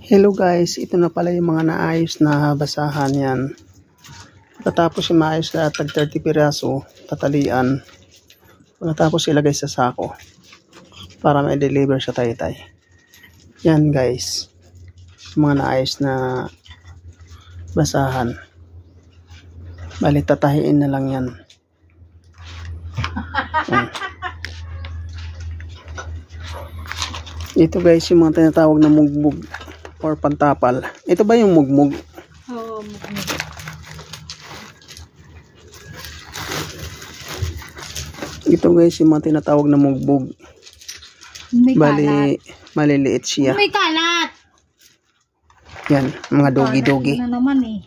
Hello guys, ito na pala yung mga naayos na basahan yan. Pagkatapos yung maayos na tag 30 piraso, tatalian. Pagkatapos ilagay sa sako para ma-deliver sa Taytay. Yan guys, mga naayos na basahan. Bali tatahiin na lang yan. Yan. Ito guys yung mga tinatawag na mugbog or pantapal. Ito ba yung mugmug? Oo, mugmug. Ito guys yung mga tinatawag na mugbog. May Bali, kalat. maliliit siya. May kalat. Yan, mga dogi-dogi. Na naman eh.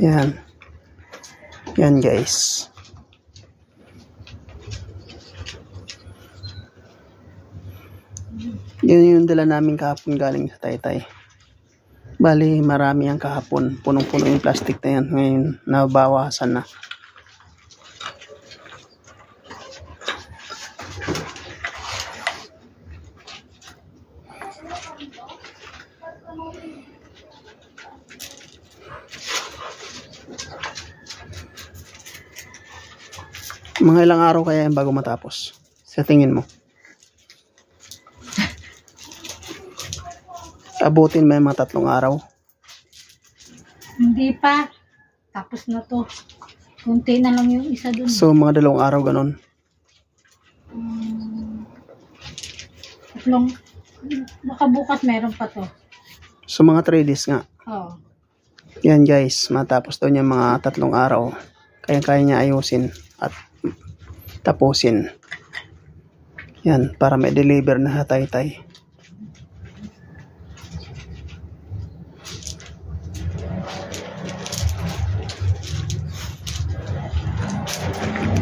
Yan. Yan guys. Yun yung dala namin kahapon galing sa Taytay. Bali, marami ang kahapon. Punong-puno yung plastic na yan. Ngayon, nabawasan na. Mga ilang araw kaya yan bago matapos? Sa tingin mo? Abutin may mga 3 araw. Hindi pa. Tapos na to. Kunti na lang yung isa dun. So, mga 2 araw ganon. Tatlong. Baka bukas meron pa to. So, mga 3 days nga. Oo. Yan guys, matapos daw niya mga 3 araw. Kaya niya ayusin at tapusin. Yan, para may deliver na sa Taytay.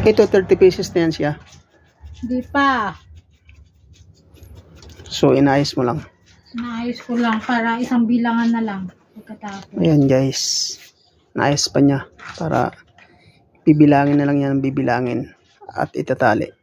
Ito 30 pieces na yan siya. Hindi pa. So inayos mo lang. Naayos ko lang para isang bilangan na lang. Pagkatapos. Ayan guys. Naayos pa niya para bibilangin na lang yan, bibilangin at itatali.